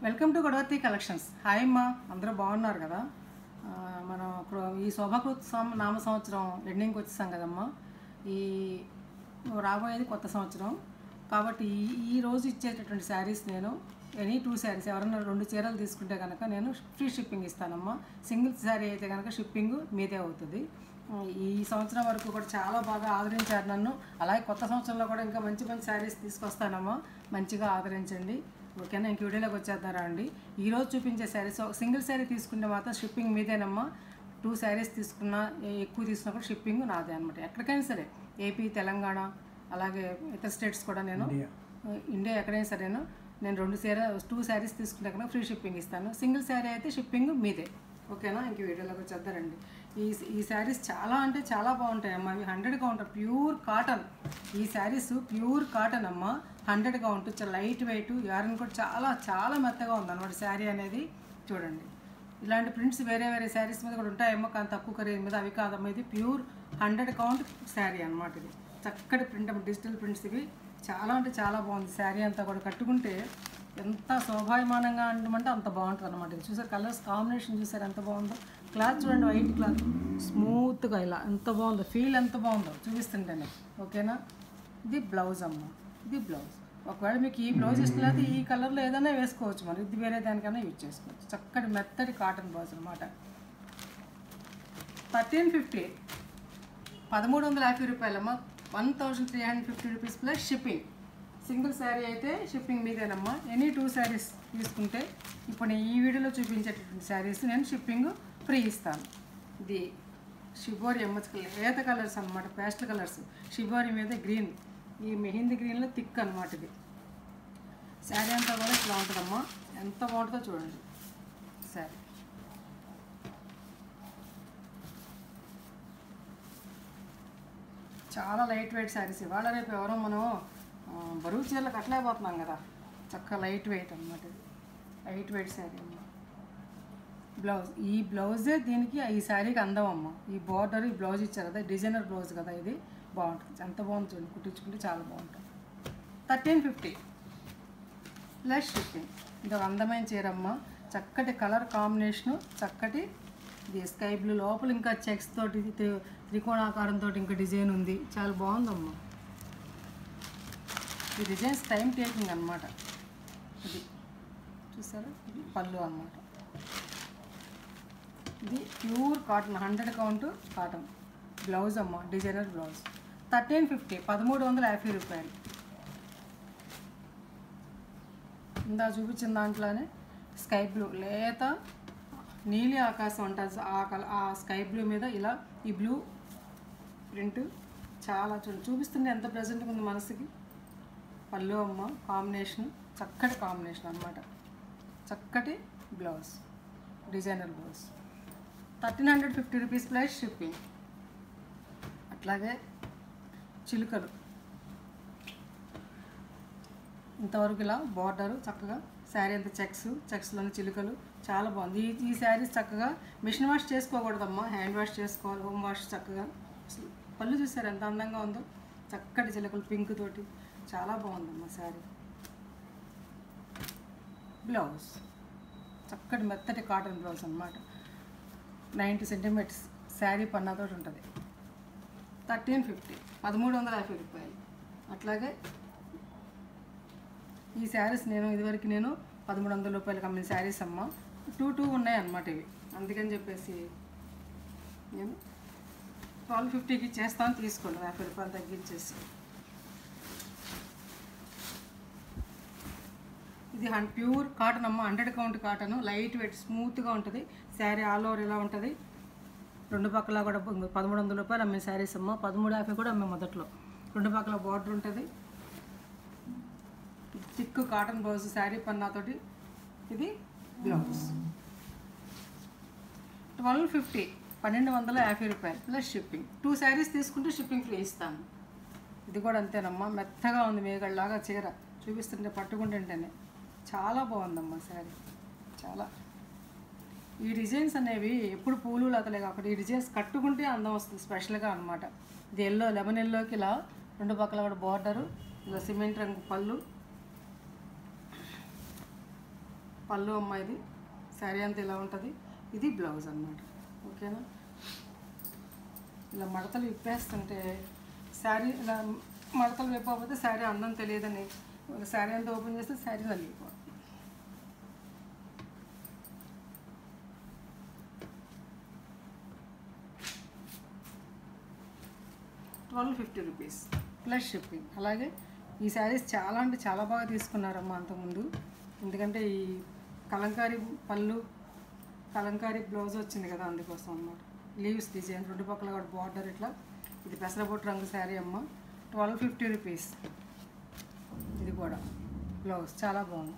Welcome to Godavati collections. Hi అమ్మా, అందరూ బాగున్నారు కదా? మనం ఇప్పుడు ఈ శోభకృత నామ సంవత్సరం ఎండింగ్కి వచ్చేసాం కదమ్మా. ఈ రాబోయేది కొత్త సంవత్సరం కాబట్టి ఈ రోజు ఇచ్చేటటువంటి శారీస్ నేను ఎనీ 2 శారీస్ ఎవరైనా 2 చీరలు తీసుకుంటే కనుక నేను ఫ్రీ షిప్పింగ్ ఇస్తానమ్మా. సింగిల్ శారీ అయితే కనుక షిప్పింగ్ మీదే అవుతుంది. ఈ సంవత్సరం వరకు కూడా చాలా బాగా ఆదరించారు నన్ను. అలాగే కొత్త సంవత్సరంలో కూడా ఇంకా మంచి మంచి శారీస్ తీసుకొస్తానమ్మా. మంచిగా ఆదరించండి, ఓకేనా? ఇంక వీడియోలోకి వచ్చేద్దారా అండి. ఈరోజు చూపించే శారీస్ సింగిల్ శారీ తీసుకుంటే మాత్రం షిప్పింగ్ మీదేనమ్మా. 2 శారీస్ తీసుకున్నా, ఎక్కువ తీసుకున్నా కూడా షిప్పింగ్ నాదే అనమాట. ఎక్కడికైనా సరే, ఏపీ, తెలంగాణ, అలాగే ఇతర స్టేట్స్ కూడా నేను ఇండియా ఎక్కడైనా సరే నేను 2 శారీస్ తీసుకుంటే కనుక ఫ్రీ షిప్పింగ్ ఇస్తాను. సింగిల్ శారీ అయితే షిప్పింగ్ మీదే, ఓకేనా? ఇంక వీడియోలోకి వచ్చేద్దారండి. ఈ శారీస్ చాలా అంటే చాలా బాగుంటాయి అమ్మ. అవి 100 కౌంట్ ప్యూర్ కాటన్. ఈ శారీస్ ప్యూర్ కాటన్ అమ్మ, 100 కౌంట్, చాలా లైట్ వెయిట్, యారన్ కూడా చాలా చాలా మెత్తగా ఉంది అనమాట శారీ అనేది. చూడండి, ఇలాంటి ప్రింట్స్ వేరే వేరే శారీస్ మీద కూడా ఉంటాయమ్మా, కానీ తక్కువ ఖరీదు మీద. అవి కాదమ్మా, ఇది ప్యూర్ 100 కౌంట్ శారీ అనమాట. ఇది చక్కటి ప్రింట్, డిజిటల్ ప్రింట్స్. ఇవి చాలా అంటే చాలా బాగుంది. శారీ అంతా కూడా కట్టుకుంటే ఎంత శోభాయమానంగా అంటే అంత బాగుంటుంది అనమాట. ఇది చూసారు, కలర్స్ కాంబినేషన్ చూసారు ఎంత బాగుందో. క్లాత్ చూడండి, వైట్ క్లాత్, స్మూత్గా ఇలా ఎంత బాగుందో, ఫీల్ ఎంత బాగుందో చూపిస్తుంటేనే, ఓకేనా? ఇది బ్లౌజ్ అమ్మ, ఇది బ్లౌజ్. ఒకవేళ మీకు ఈ బ్లౌజ్ ఇష్టం లేకపోతే ఈ కలర్లో ఏదైనా వేసుకోవచ్చు, మరి ఇది వేరే దానికైనా యూజ్ చేసుకోవచ్చు. చక్కటి మెత్తటి కాటన్ బ్లౌజ్ అనమాట. 1350, 1350 రూపాయలమ్మ. 1350 rupees plus shipping. Single sari అయితే షిప్పింగ్ మీదేనమ్మా. ఎనీ 2 శారీస్ తీసుకుంటే ఇప్పుడు నేను ఈ వీడియోలో చూపించేటటువంటి శారీస్ నేను షిప్పింగ్ ఫ్రీ ఇస్తాను. ఇది షిబోరి లేత కలర్స్ అనమాట, పేస్టల్ కలర్స్. షిబోరి మీద గ్రీన్, ఈ మెహిందీ గ్రీన్లో థిక్ అనమాట. ఇది శారీ అంతా కూడా ఇట్లా ఉంటుందమ్మా. ఎంత బాగుంటుందో చూడండి శారీ. చాలా లైట్ వెయిట్ శారీస్. ఇవాళ రేపు ఎవరో మనం బరువు చీరలు కట్టలేకపోతున్నాం కదా. చక్కగా లైట్ వెయిట్ అనమాట. ఇది లైట్ వెయిట్ శారీ అమ్మ. బ్లౌజ్, ఈ బ్లౌజే దీనికి, ఈ శారీకి అందం అమ్మ. ఈ బార్డర్, ఈ బ్లౌజ్ ఇచ్చారు కదా, డిజైనర్ బ్లౌజ్ కదా, ఇది బాగుంటుంది. ఎంత బాగుంది చూడండి, కుట్టించుకుంటే చాలా బాగుంటుంది. 1350 ప్లస్ షిప్పింగ్. ఇది ఒక అందమైన చీరమ్మ. చక్కటి కలర్ కాంబినేషను, చక్కటి ఇది స్కై బ్లూ, లోపల ఇంకా చెక్స్ తోటి త్రికోణాకారంతో ఇంకా డిజైన్ ఉంది. చాలా బాగుందమ్మా. ఈ డిజైన్స్ టైం టేకింగ్ అనమాట. ఇది చూసారా, ఇది పళ్ళు అనమాట. ఇది pure cotton, 100 count cotton blouse అమ్మ, డిజైనర్ బ్లౌజ్. 1350, 1350 రూపాయలు. ఇందా చూపించిన దాంట్లోనే స్కై బ్లూ, లేత నీలి ఆకాశం అంటారు ఆ స్కై బ్లూ మీద ఇలా ఈ బ్లూ ప్రింట్ చాలా చూపిస్తుంటే ఎంత ప్రెజెంట్గా ఉంది మనసుకి. పళ్ళు అమ్మ, కాంబినేషన్ చక్కటి కాంబినేషన్ అనమాట. చక్కటి blouse, designer blouse. 1350 rupees plus shipping. అట్లాగే చిలుకలు ఇంతవరకు ఇలా బార్డరు చక్కగా, శారీ అంతా చెక్స్లోని చిలుకలు చాలా బాగుంది. ఈ శారీస్ చక్కగా మిషన్ వాష్ చేసుకోకూడదమ్మా, హ్యాండ్ వాష్ చేసుకోవాలి, హోమ్ వాష్ చక్కగా. పళ్ళు చూసారు ఎంత అందంగా ఉందో, చక్కటి చిలుకలు పింక్ తోటి చాలా బాగుందమ్మా శారీ. బ్లౌజ్ చక్కటి మెత్తటి కాటన్ బ్లౌజ్ అనమాట. 90 సెంటీమీటర్స్ శారీ పన్నాతో ఉంటుంది. 1350, 1350 రూపాయలు. అట్లాగే ఈ శారీస్ నేను ఇదివరకు 1300 రూపాయలకి అమ్మిన శారీస్ అమ్మ. 2 ఉన్నాయి అన్నమాట ఇవి. అందుకని చెప్పేసి నేను 1250కి చేస్తాను, తీసుకోండి, 50 రూపాయలు తగ్గించేసి. ఇది ప్యూర్ కాటన్ అమ్మ, 100 కౌంట్ కాటన్, లైట్ వెయిట్, స్మూత్గా ఉంటుంది శారీ. ఆల్ ఓవర్ ఇలా ఉంటుంది. 2 పక్కల కూడా 1300 రూపాయలు అమ్మే శారీస్ అమ్మ. 1350 కూడా అమ్మే మొదట్లో. 2 పక్కల బార్డర్ ఉంటుంది. థిక్ కాటన్ బ్లౌజ్, శారీ పన్నాతోటి. ఇది బ్లౌజ్. 1250, 1250 రూపాయలు ప్లస్ షిప్పింగ్. 2 శారీస్ తీసుకుంటే షిప్పింగ్ ఫ్రీ ఇస్తాను. ఇది కూడా అంతేనమ్మా, మెత్తగా ఉంది, మేగడలాగా చీర. చూపిస్తుంటే పట్టుకుంటుంటేనే చాలా బాగుందమ్మా శారీ. చాలా ఈ డిజైన్స్ అనేవి ఎప్పుడు పూలు లతలే కాకుండా ఈ డిజైన్స్ కట్టుకుంటే అందం వస్తుంది స్పెషల్గా అనమాట. ఇది ఎల్లో, లెమన్ ఎల్లోకి ఇలా 2 పక్కల కూడా బార్డరు, ఇలా సిమెంట్ రంగు పళ్ళు, పళ్ళు అమ్మ ఇది. శారీ అంతా ఇలా ఉంటుంది. ఇది బ్లౌజ్ అన్నమాట. ఓకేనా? ఇలా మడతలు విప్పేస్తుంటే శారీ ఇలా మడతలు విప్పకపోతే శారీ అందం తెలియదని శారీ అంతా ఓపెన్ చేస్తే శారీ నలిగిపోతుంది. ₹1250 plus shipping. అలాగే ఈ శారీస్ చాలా అంటే చాలా బాగా తీసుకున్నారమ్మా అంతకుముందు. ఎందుకంటే ఈ కలంకారీ పళ్ళు, కలంకారీ బ్లౌజ్ వచ్చింది కదా, అందుకోసం అన్నమాట. లీవ్స్ డిజైన్ రెండు పక్కల కూడా బార్డర్ ఇట్లా. ఇది పెసరబొట్టు రంగు శారీ అమ్మ. ₹1250. ఇది కూడా బ్లౌజ్ చాలా బాగుంది.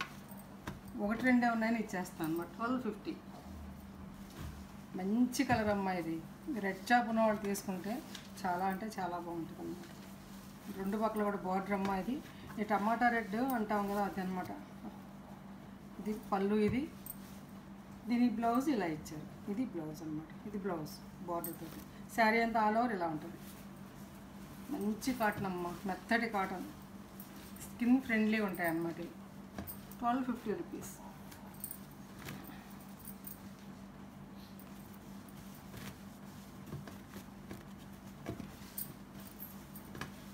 1-2 ఉన్నాయని ఇచ్చేస్తాను అన్నమాట. 1250. మంచి కలర్ అమ్మ ఇది. రెడ్ చాప్ ఉన్న వాళ్ళు తీసుకుంటే చాలా అంటే చాలా బాగుంటుంది అన్నమాట. రెండు పక్కల కూడా బార్డర్ అమ్మ ఇది. ఈ టమాటా రెడ్ అంటాం కదా, అది అనమాట. ఇది పళ్ళు. ఇది దీని బ్లౌజ్ ఇలా ఇచ్చారు. ఇది బ్లౌజ్ అన్నమాట. ఇది బ్లౌజ్ బార్డర్ తోటి. శారీ అంతా ఆల్ ఓవర్ ఇలా ఉంటుంది. మంచి కాటన్ అమ్మ, మెత్తటి కాటన్, స్కిన్ ఫ్రెండ్లీ ఉంటాయి అన్నమాట. ₹1250.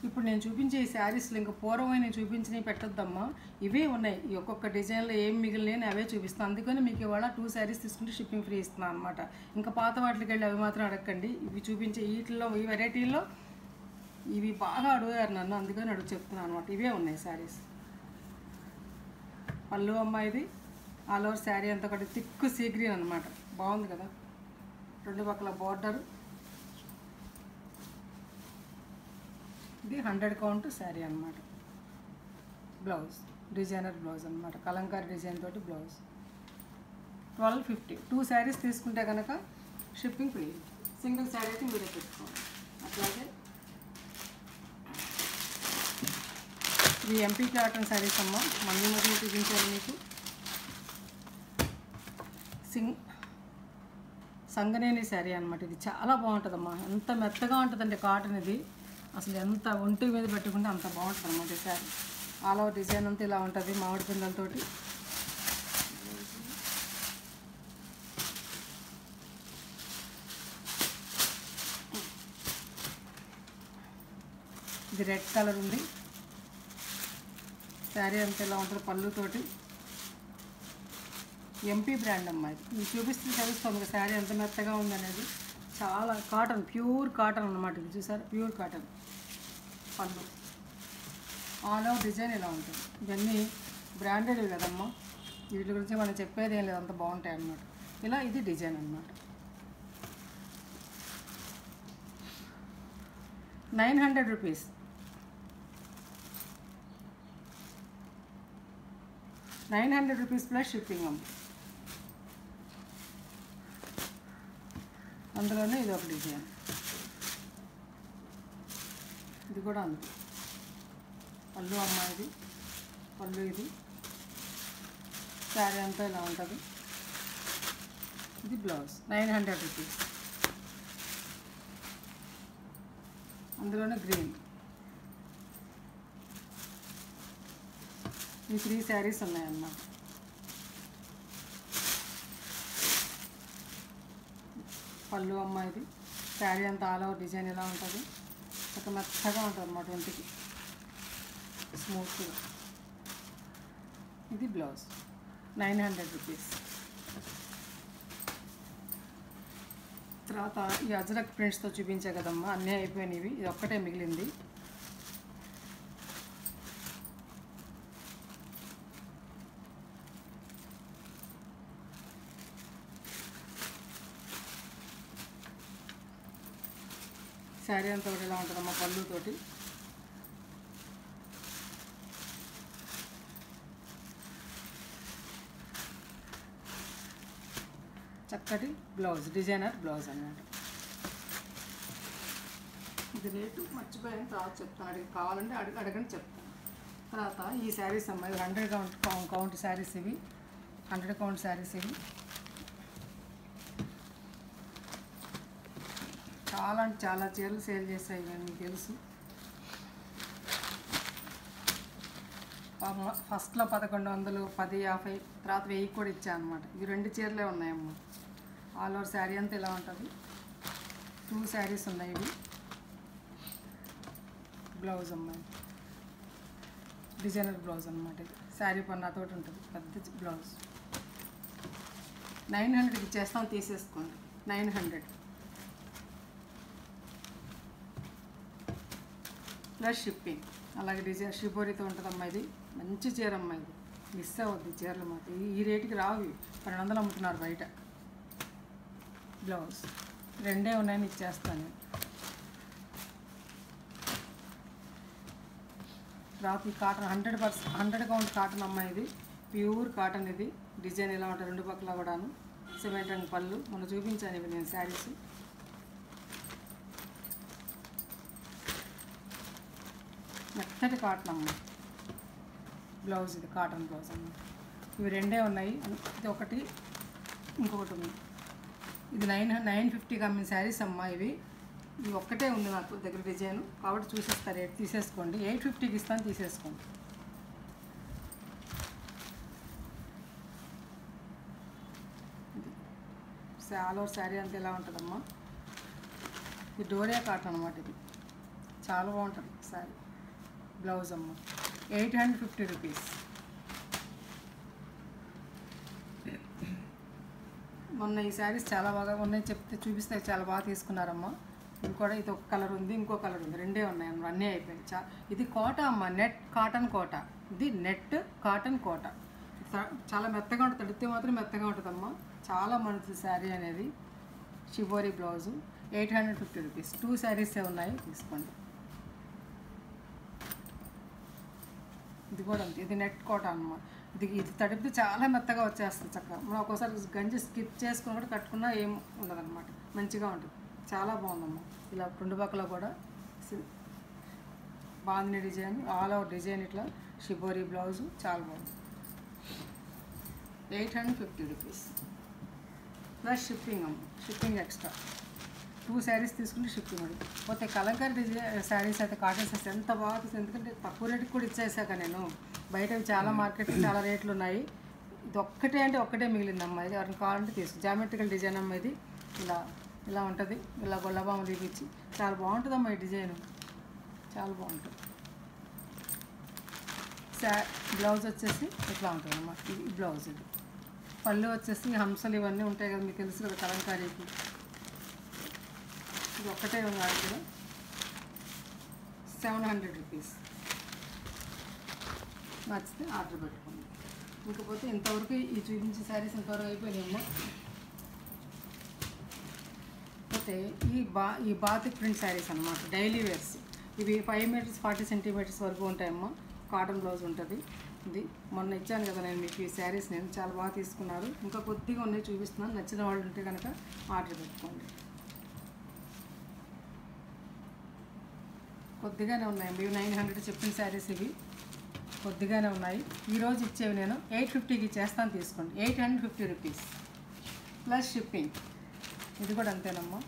ఇప్పుడు నేను చూపించే ఈ శారీస్లో ఇంకా పూర్వమైన చూపించినవి పెట్టొద్దమ్మా. ఇవే ఉన్నాయి. ఈ ఒక్కొక్క డిజైన్లో ఏం మిగిలిన అవే చూపిస్తాను. అందుకని మీకు ఇవాళ 2 శారీస్ తీసుకుంటే షిప్పింగ్ ఫ్రీ ఇస్తున్నాను అనమాట. ఇంకా పాత వాటికి వెళ్ళి అవి మాత్రం అడగండి. ఇవి చూపించే వీటిల్లో, ఈ వెరైటీల్లో ఇవి బాగా అడిగారు నన్ను, అందుకని చెప్తున్నాను అనమాట. ఇవే ఉన్నాయి శారీస్. పళ్ళు అమ్మ ఇది. ఆల్ ఓవర్ శారీ అంతా ఒకటి థిక్ సీ గ్రీన్ అనమాట. బాగుంది కదా. రెండు పక్కల బార్డరు. ఇది 100 కౌంట్ శారీ అనమాట. బ్లౌజ్ డిజైనర్ బ్లౌజ్ అనమాట. కలంకారీ డిజైన్ తోటి బ్లౌజ్. 1250. 2 శారీస్ తీసుకుంటే కనుక షిప్పింగ్ ఫ్రీ. సింగిల్ శారీ అయితే మీరే పెట్టుకోవాలి. అట్లాగే ఇవి ఎంపీ కాటన్ శారీస్ అమ్మ. మళ్ళీ చూపించాను మీకు. సంగనేని శారీ అనమాట. ఇది చాలా బాగుంటుందమ్మా. ఎంత మెత్తగా ఉంటుందంటే కాటన్ ఇది. అసలు ఎంత ఒంటి మీద పెట్టుకుంటే అంత బాగుంటుంది అన్నమాట ఈ శారీ. ఆల్ ఓవర్ డిజైన్ అంతా ఇలా ఉంటుంది మామిడి పిందలతోటి. ఇది రెడ్ కలర్ ఉంది. శారీ అంతా ఇలా ఉంటుంది పళ్ళుతోటి. ఎంపీ బ్రాండ్ అమ్మ ఇది. ఇది చూపిస్తే తెలుస్తుంది శారీ ఎంత మెత్తగా ఉందనేది. చాలా కాటన్, ప్యూర్ కాటన్ అన్నమాట. ఇది చూసారు, ప్యూర్ కాటన్. పళ్ళు ఆల్ ఓవర్ డిజైన్ ఇలా ఉంటుంది. ఇవన్నీ బ్రాండెడ్ కదమ్మా. వీటి గురించి మనం చెప్పేది ఏం లేదు, అంత బాగుంటాయి అన్నమాట. ఇలా ఇది డిజైన్ అన్నమాట. ₹900. ₹900 ప్లస్ షిప్పింగ్ అమ్మ. అందులోనే ఇది ఒక డిజైన్. ఇది కూడా అంతే. పళ్ళు అమ్మ ఇది. పళ్ళు ఇది. శారీ అంతా ఇలా ఉంటుంది. ఇది బ్లౌజ్. ₹900. అందులోనే గ్రీన్. ఈ 3 శారీస్ ఉన్నాయన్నమాట. పళ్ళు అమ్మ ఇది. శారీ అంతా ఆల్ ఓవర్ డిజైన్ ఇలా ఉంటుంది. ఒక మెత్తగా ఉంటుంది అన్నమాట ఒంటికి, స్మూత్గా. ఇది బ్లౌజ్. ₹900. తర్వాత ఈ అజ్రక్ ప్రింట్స్తో చూపించే కదమ్మా, అన్నీ అయిపోయినవి. ఇది ఒక్కటే మిగిలింది. శారీ అంతా ఒకటి ఇలా ఉంటుందమ్మా పళ్ళుతోటి. చక్కటి బ్లౌజ్, డిజైనర్ బ్లౌజ్ అన్నమాట. ఇది రేటు మర్చిపోయాను, తర్వాత చెప్తాను. కావాలంటే అడగండి చెప్తాను. తర్వాత ఈ శారీస్ అమ్మ, 100 కౌంట్ శారీస్ ఇవి. 100 కౌంట్ శారీస్ ఇవి. చాలా అంటే చాలా చీరలు సేల్ చేస్తాయి, మీకు తెలుసు. ఫస్ట్లో 1100, 1050, తర్వాత 1000 కూడా ఇచ్చాను అనమాట. ఇవి 2 చీరలే ఉన్నాయమ్మా. ఆల్ ఓవర్ శారీ అంతా ఇలా ఉంటుంది. 2 శారీస్ ఉన్నాయి. ఇవి బ్లౌజ్ అమ్మాయి, డిజైనర్ బ్లౌజ్ అనమాట. ఇది శారీ పన్నాతోటి ఉంటుంది, పెద్ద బ్లౌజ్. 900 ఇచ్చేస్తాం, తీసేసుకోండి. 900 ప్లస్ షిప్పింగ్. అలాగే డిజైన్ షిబోరితో ఉంటుంది అమ్మా. ఇది మంచి చీర అమ్మా. ఇది మిస్ అవ్వద్దు చీరలు మాత్రం. ఈ రేటుకి రావు. 1200 అమ్ముతున్నారు బయట. బ్లౌజ్ 2 ఉన్నాయని ఇచ్చేస్తాను. రాత్రి కాటన్ 100% కౌంట్ కాటన్ అమ్మా. ఇది ప్యూర్ కాటన్. ఇది డిజైన్ ఎలా ఉంటుంది 2 పక్కల కూడాను. సిమెంట్ రంగు పళ్ళు మొన్న చూపించాను ఇవి నేను శారీస్. మెత్తటి కాటన్ అమ్మ. బ్లౌజ్ ఇది కాటన్ బ్లౌజ్ అమ్మ. ఇవి 2 ఉన్నాయి. ఇది ఒకటి, ఇంకొకటి ఉంది. ఇది 950కి అమ్మిన శారీస్ అమ్మ. ఇవి ఒక్కటే ఉంది నాకు దగ్గర డిజైన్, కాబట్టి చూసేస్తారు. రేట్ తీసేసుకోండి. 850కి ఇస్తాను, తీసేసుకోండి. ఇది ఆల్ ఓవర్ శారీ అంతా ఎలా ఉంటుందమ్మా. ఇది డోరియా కాటన్ అనమాట. ఇది చాలా బాగుంటుంది శారీ. బ్లౌజ్ అమ్మ 850 రూపీస్. మొన్న ఈ శారీస్ చాలా బాగా ఉన్నాయి, చూపిస్తే చాలా బాగా తీసుకున్నారమ్మా. ఇది కూడా ఇది ఒక కలర్ ఉంది, ఇంకో కలర్ ఉంది. 2 ఉన్నాయి అమ్మ. అన్నీ అయిపోయాయి. ఇది కోట అమ్మ, నెట్ కాటన్ కోట. ఇది నెట్ కాటన్ కోట. చాలా మెత్తగా ఉంటుంది, తడితే మాత్రం మెత్తగా ఉంటుందమ్మా. చాలా మంచి శారీ అనేది. Shibori blouse 850 rupees. 2 శారీసే ఉన్నాయి, తీసుకోండి. ఇది కూడా ఉంది. ఇది నెట్ కోట అన్నమాట. ఇది తడిపితే చాలా మెత్తగా వచ్చేస్తుంది చక్కగా. మనం ఒక్కోసారి గంజి స్కిప్ చేసుకుని కూడా కట్టుకున్నా ఏం ఉండదన్నమాట. మంచిగా ఉంటుంది. చాలా బాగుందమ్మా. ఇలా 2 పక్కల కూడా bandhani design, all over design. ఇట్లా షిబోరి బ్లౌజు చాలా బాగుంది. 850 రూపీస్ ప్లస్ షిప్పింగ్ అమ్మ. Shipping extra. 2 శారీస్ తీసుకుంటే షిప్పింగ్ ఉంది. పోతే కలంకారీ డిజైన్ శారీస్ అయితే, కాటన్ శారీస్ ఎంత బాగా తీస్తుంది. ఎందుకంటే తక్కువ రేటుకి కూడా ఇచ్చేసాక నేను. బయట చాలా మార్కెట్ చాలా రేట్లు ఉన్నాయి. ఇది ఒక్కటే అంటే ఒక్కటే మిగిలిందమ్మా. ఇది ఎవరిని కావాలంటే తీసుకు. జామెట్రికల్ డిజైన్ అమ్మ. ఇది ఇలా ఉంటుంది. ఇలా గొల్లబామ తీపిచ్చి చాలా బాగుంటుందమ్మా. ఈ డిజైన్ చాలా బాగుంటుంది. బ్లౌజ్ వచ్చేసి ఇట్లా ఉంటుందమ్మా. ఈ బ్లౌజ్. ఇది పళ్ళు వచ్చేసి హంసలు ఇవన్నీ ఉంటాయి కదా, మీకు తెలుసు కదా కలంకారీకి. ఇది ఒక్కటే ఉంది. కూడా 700 రూపీస్. నచ్చితే ఆర్డర్ పెట్టుకోండి. ఇంకపోతే ఇంతవరకు ఈ చూపించే శారీస్ ఇంతవరకు అయిపోయినాయమ్మా. అయితే ఈ బాతిక్ ప్రింట్ శారీస్ అన్నమాట. Daily wears. ఇవి 5 మీటర్స్ 40 సెంటీమీటర్స్ వరకు ఉంటాయమ్మా. కాటన్ బ్లౌజ్ ఉంటుంది. ఇది మొన్న ఇచ్చాను కదా నేను మీకు ఈ శారీస్. నేను చాలా బాగా తీసుకున్నారు. ఇంకా కొద్దిగా ఉన్నాయి, చూపిస్తున్నాను. నచ్చిన వాళ్ళు ఉంటే కనుక ఆర్డర్ పెట్టుకోండి. కొద్దిగానే ఉన్నాయి. ఇవి 900 చెప్పిన శారీస్. ఇవి కొద్దిగానే ఉన్నాయి. ఈరోజు ఇచ్చేవి నేను 850కి చేస్తాను, తీసుకోండి. 850 రూపీస్ ప్లస్ షిప్పింగ్. ఇది కూడా అంతేనమ్మా.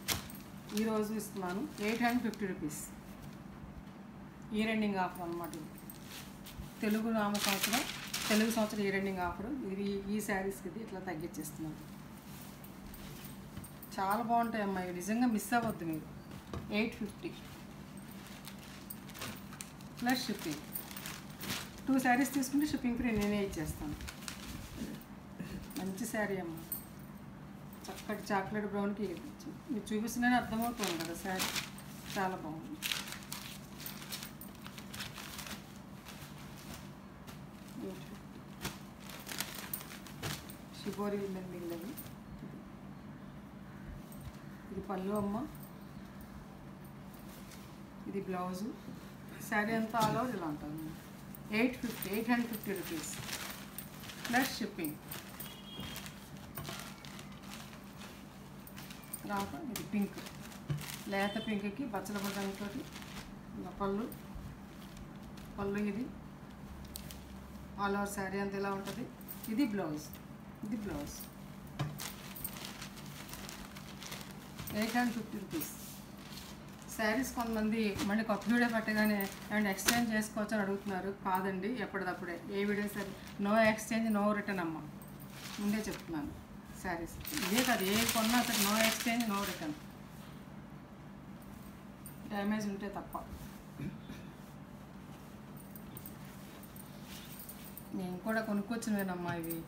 ఈరోజు ఇస్తున్నాను 850 రూపీస్. ఈ రెండింగ్ ఆఫర్ అనమాట. ఇది తెలుగు సంవత్సరం ఈ రెండింగ్ ఆఫర్. ఇది ఈ శారీస్కి ఇది ఇట్లా తగ్గించేస్తున్నాను. చాలా బాగుంటాయి అమ్మా. ఇవి నిజంగా మిస్ అవ్వద్దు మీరు. 850 ప్లస్ షిప్పింగ్. 2 శారీస్ తీసుకుంటే షిప్పింగ్ ఫ్రీ నేనే ఇచ్చేస్తాను. మంచి శారీ అమ్మ. చక్కటి చాక్లెట్ బ్రౌన్కి మీరు చూపిస్తున్నానే అర్థమవుతుంది కదా శారీ. చాలా బాగుంది. షిబోరి మిగిలినవి. ఇది పళ్ళు అమ్మ. ఇది బ్లౌజు. శారీ అంతా ఆల్ ఓవర్ ఇలా ఉంటుంది. 850 రూపీస్ ప్లస్ షిప్పింగ్. తర్వాత ఇది పింక్, లేత పింక్కి బచ్చల బొడ్డంతో పళ్ళు. ఇది ఆల్ ఓవర్ శారీ అంతా ఇలా ఉంటుంది. ఇది బ్లౌజ్. 850 రూపీస్. శారీస్ కొంతమంది మళ్ళీ కొత్త వీడియో పెట్టగానే ఏమైనా ఎక్స్చేంజ్ చేసుకోవచ్చు అని అడుగుతున్నారు. కాదండి, ఎప్పటిదప్పుడే. ఏ వీడియో సరే నో ఎక్స్చేంజ్ నో రిటర్న్ అమ్మ, ముందే చెప్తున్నాను. శారీస్ ఇదే కాదు, ఏ కొన్నా సరే no exchange no return, damage ఉంటే తప్ప. నేను కూడా కొనుక్కొచ్చినవేనమ్మా ఇవి.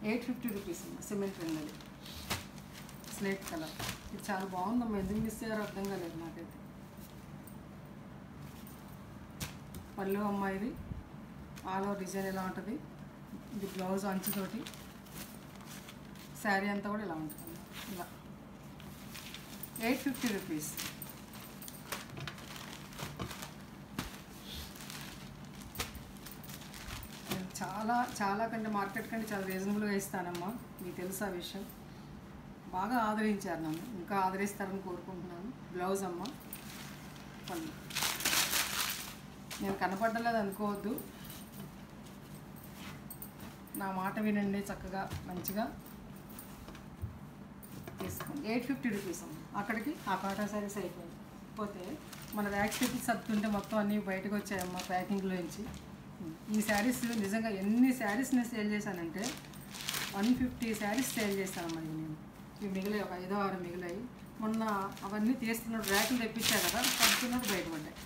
850 రూపీస్ అమ్మా. Cement ring, slate colour. ఇది చాలా బాగుందమ్మా, ఎందుకు మిస్ అయ్యారో అర్థం కాలేదు నాకైతే. పళ్ళు అమ్మ, ఇది ఆల్ ఓవర్ డిజైన్ ఇలా ఉంటుంది. ఇది బ్లౌజ్ అంచుతోటి, శారీ అంతా కూడా ఇలా ఉంటుంది ఇలా. 850 రూపీస్. నేను చాలా కంటే మార్కెట్ కంటే చాలా రీజనబుల్గా ఇస్తానమ్మా, మీకు తెలుసు ఆ విషయం. బాగా ఆదరించారు నన్ను, ఇంకా ఆదరిస్తారని కోరుకుంటున్నాను. బ్లౌజ్ అమ్మ, పళ్ళు. నేను కనపడలేదు అనుకోవద్దు, నా మాట వినండి, చక్కగా మంచిగా తీసుకోండి. 850 రూపీస్ అమ్మ. అక్కడికి ఆ కాటన్ శారీస్ అయిపోయింది. పోతే మన ర్యాక్స్ పెట్టి సర్దుతుంటే మొత్తం అన్నీ బయటకు వచ్చాయమ్మా ప్యాకింగ్లోంచి. ఈ శారీస్ నిజంగా ఎన్ని శారీస్ నేను సేల్ చేశానంటే 150 శారీస్ సేల్ చేశానమ్మా. ఇవి మిగిలాయి, ఒక 5-6 మిగిలాయి. మొన్న అవన్నీ తీస్తున్నప్పుడు ర్యాకులు తెప్పించా కదా, సర్దుతున్నప్పుడు బయటపడ్డాయి.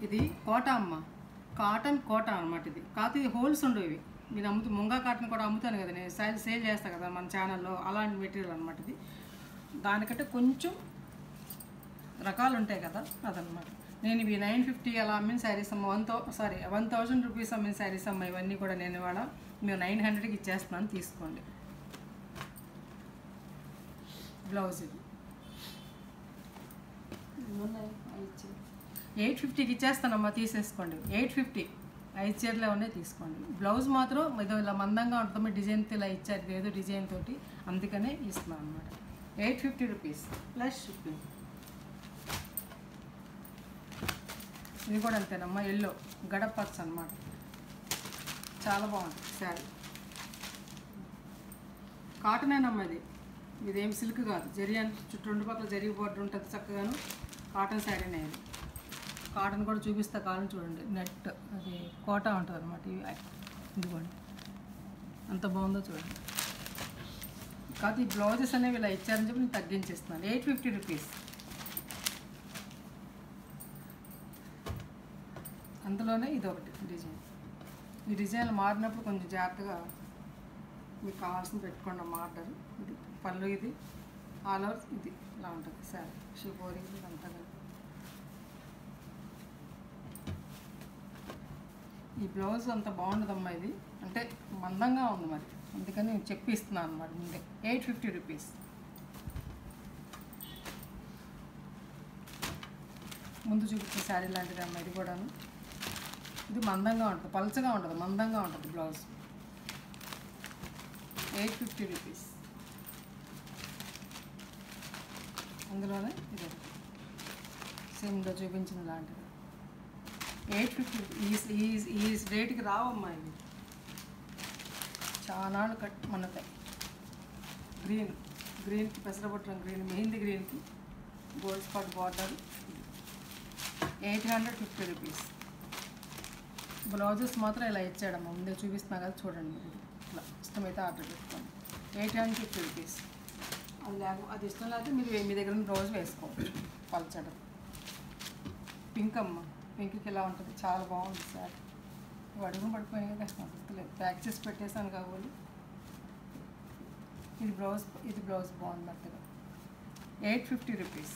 ఇది కోట అమ్మ, కాటన్ కోట అనమాట. ఇది కాకపోతే ఇది హోల్స్ ఉండవు. ఇవి నేను ముంగా కాటన్ కూడా అమ్ముతాను కదా, నేను సేల్ చేస్తాను కదా మన ఛానల్లో, అలాంటి మెటీరియల్ అనమాట. ఇది దానికంటే కొంచెం రకాలు ఉంటాయి కదా, అదనమాట. నేను ఇవి 950 అలా అమ్మిన శారీస్ అమ్మ. 1000 రూపీస్ అమ్మిన శారీస్ అమ్మ. ఇవన్నీ కూడా నేను ఇవాళ మేము 900కి ఇచ్చేస్తున్నాను, తీసుకోండి. బ్లౌజ్ ఇది 850కి ఇచ్చేస్తానమ్మా, తీసేసుకోండి. 850 5 చీరలే ఉన్నాయి, తీసుకోండి. బ్లౌజ్ మాత్రం ఏదో ఇలా మందంగా ఉంటుంది, డిజైన్తో ఇలా ఇచ్చారు, ఏదో డిజైన్ తోటి, అందుకనే ఇస్తున్నాను అనమాట. 850 రూపీస్ ప్లస్ షిప్పింగ్. ఇది కూడా అంతేనమ్మా, ఎల్లో గడపచ్చ అనమాట. చాలా బాగుంటుంది శారీ. కాటనేనమ్మా ఇది, ఇదేం సిల్క్ కాదు. జరి చుట్టూ 2 పక్కల జరిగి బోర్డర్ ఉంటుంది చక్కగాను. కాటన్ శారీనే ఇది. కాటన్ కూడా చూపిస్తా, కాలం చూడండి. నెట్ అది కోట ఉంటుంది అనమాట. ఇదిగోండి అంత బాగుందో చూడండి. కాదు, ఈ బ్లౌజెస్ అనేవి ఇలా ఇచ్చారని చెప్పి నేను తగ్గించేస్తున్నాను. 850 రూపీస్. అందులోనే ఇది ఒకటి డిజైన్. ఈ డిజైన్లు మారినప్పుడు కొంచెం జాగ్రత్తగా మీకు కావాల్సింది పెట్టుకోండి అమ్మ ఆర్డర్. ఇది పళ్ళు, ఇది ఆల్ ఓవర్ ఇది ఇలా ఉంటుంది సారీ. షిపోరి అంతా కలిపి. ఈ బ్లౌజ్ అంత బాగుండదమ్మా, ఇది అంటే మందంగా ఉంది మరి, అందుకని నేను చెప్పిస్తున్నాను అనమాట ముందే. 850 రూపీస్. ముందు చూపించే శారీ లాంటిది అమ్మ ఇది కూడాను. ఇది మందంగా ఉంటుంది, పల్చగా ఉంటుంది, మందంగా ఉంటుంది బ్లౌజ్. 850 రూపీస్. అందులోనే ఇది సేమ్లో చూపించిన లాంటిది 850. ఈ రేటుకి రావమ్మా ఇవి, చాలా కట్ మనతాయి. గ్రీన్కి పెసరపట్టు గ్రీన్, మెహందీ గ్రీన్కి gold spot border. 850 rupees. Blouses మాత్రం ఇలా ఇచ్చాడమ్మా, ముందే చూపిస్తున్నా కదా చూడండి. మీరు ఇట్లా ఇష్టమైతే ఆర్డర్ పెట్టుకోండి. 850 రూపీస్. అది ఇష్టం లేకపోతే మీరు మీ దగ్గర బ్లౌజ్ వేసుకోవచ్చు. పల్చడం పింక్ అమ్మ, పింక్కి ఇలా ఉంటుంది, చాలా బాగుంది సార్. అడుగు పడిపోయాయి కదా, గుర్తులేదు, ప్యాక్ చేసి పెట్టేశాను కాబట్టి. ఇది బ్లౌజ్ బాగుంది మెత్తగా. 850 రూపీస్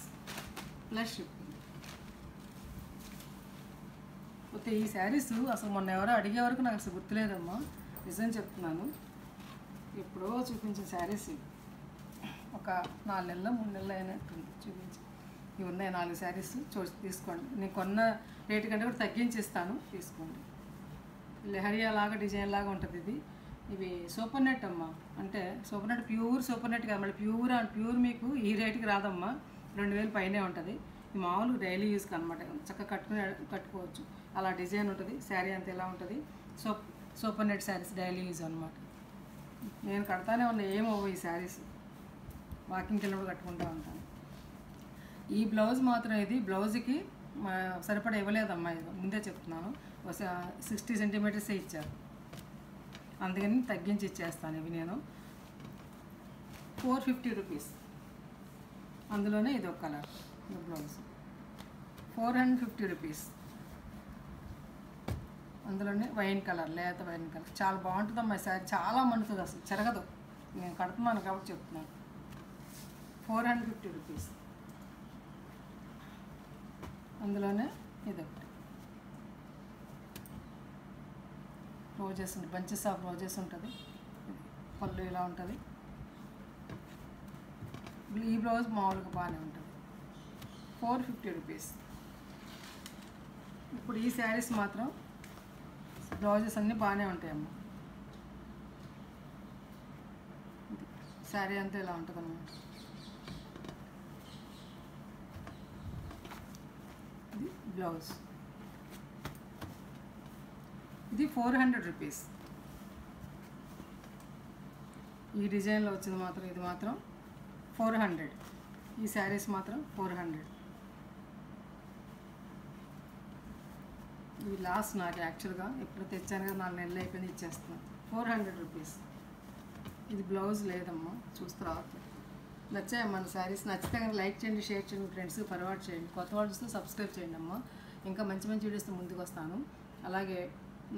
ప్లస్ షిప్పింగ్. పోతే ఈ శారీస్ అసలు మొన్న ఎవరో అడిగే వరకు నాకు అసలు గుర్తులేదమ్మా, నిజం చెప్తున్నాను. ఎప్పుడో చూపించిన శారీస్ ఇవి. ఒక 4 నెలలు 3 నెలలు అయినట్టుంది చూపించి. ఇవి ఉన్నాయి 4 శారీస్. తీసుకోండి. నేను కొన్న రేటు కంటే కూడా తగ్గించి ఇస్తాను, తీసుకోండి. లెహరియా లాగా డిజైన్ లాగా ఉంటుంది ఇది. ఇవి సూపర్ నెట్ అమ్మ, అంటే super net pure super net కాదు, మళ్ళీ ప్యూర్ మీకు ఈ రేటుకి రాదమ్మా. 2000 పైనే ఉంటుంది. ఈ మామూలు డైలీ యూస్కి అనమాట, చక్కగా కట్టుకోవచ్చు. అలా డిజైన్ ఉంటుంది. శారీ అంతా ఎలా ఉంటుంది, super net saris daily use అనమాట. నేను కడతానే ఉన్నా, ఏమవ్వ ఈ శారీస్. వాకింగ్కి వెళ్ళినప్పుడు కట్టుకుంటూ ఉంటాను. ఈ బ్లౌజ్ మాత్రం ఇది బ్లౌజ్కి సరిపడా ఇవ్వలేదమ్మా, ఇది ముందే చెప్తున్నాను. 60 సెంటీమీటర్సే ఇచ్చారు, అందుకని తగ్గించి ఇచ్చేస్తాను. ఇవి నేను 450 రూపీస్. అందులోనే ఇది ఒక కలర్ బ్లౌజ్ 450 రూపీస్. అందులోనే వైన్ కలర్, లేత వైన్ కలర్, చాలా బాగుంటుందమ్మా ఈ శారీ, చాలా మండుతుంది, అసలు చెరగదు. నేను కడుతున్నాను కాబట్టి చెప్తున్నాను. 450 రూపీస్. అందులోనే ఇదొకటి రోజెస్, బంచెస్ ఆఫ్ రోజెస్ ఉంటుంది, పళ్ళు ఇలా ఉంటుంది. ఈ బ్లౌజ్ మామూలుగా బాగానే ఉంటుంది, 450 రూపీస్. ఇప్పుడు ఈ శారీస్ మాత్రం బ్లౌజెస్ అన్నీ బాగానే ఉంటాయమ్మా. శారీ అంతా ఇలా ఉంటుంది అన్నమాట. ఇది బ్లౌజ్, ఇది 400 రూపీస్. ఈ డిజైన్లో వచ్చింది మాత్రం, ఇది మాత్రం 400. ఈ శారీస్ మాత్రం 400. ఇవి లాస్ట్ నాకు యాక్చువల్గా ఎప్పుడు తెచ్చాను కదా, 4 నెలలు అయిపోయింది, ఇచ్చేస్తున్నాను. 400 రూపీస్. ఇది బ్లౌజ్ లేదమ్మా, చూస్తూ రావట్లేదు. నచ్చాయి మన శారీస్, నచ్చితే కనుక లైక్ చేయండి, షేర్ చేయండి, ఫ్రెండ్స్కి ఫార్వర్డ్ చేయండి. కొత్త వాళ్ళు చూస్తే సబ్స్క్రైబ్ చేయండి అమ్మా. ఇంకా మంచి మంచి వీడియోస్తో ముందుకు వస్తాను. అలాగే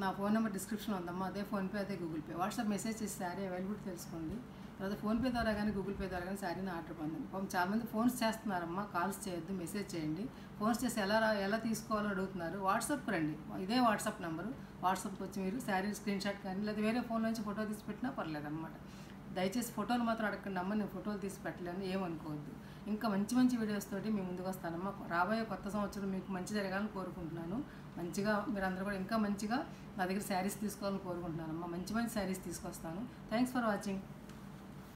నా ఫోన్ నెంబర్ డిస్క్రిప్షన్లో ఉందమ్మా, అదే ఫోన్పే, అదే గూగుల్ పే. వాట్సాప్ మెసేజ్ చేసి శారీ అవైలబిలిటీ తెలుసుకోండి. తర్వాత ఫోన్పే ద్వారా కానీ గూగుల్ పే ద్వారా కానీ శారీని ఆర్డర్ పొందండి. పాపం చాలామంది ఫోన్స్ చేస్తున్నారమ్మా, కాల్స్ చేయొద్దు, మెసేజ్ చేయండి. ఫోన్స్ చేసి ఎలా తీసుకోవాలో అడుగుతున్నారు. వాట్సాప్కి రండి, ఇదే వాట్సాప్ నెంబరు. వాట్సాప్కి వచ్చి మీరు శారీ స్క్రీన్ షాట్ కానీ లేదా వేరే ఫోన్లో నుంచి ఫోటో తీసి పెట్టినా పర్లేదు అనమాట. దయచేసి ఫోటోలు మాత్రం అడగండి అమ్మ, నేను ఫోటోలు తీసి పెట్టలేను, ఏమనుకోవద్దు. ఇంకా మంచి మంచి వీడియోస్ తోటి మీ ముందుకు వస్తానమ్మా. రాబోయే కొత్త సంవత్సరం మీకు మంచి జరగాలని కోరుకుంటున్నాను. మంచిగా మీరందరూ కూడా ఇంకా మంచిగా నా దగ్గర శారీస్ తీసుకోవాలని కోరుకుంటున్నానమ్మా. మంచి మంచి శారీస్ తీసుకొస్తాను. Thanks for watching.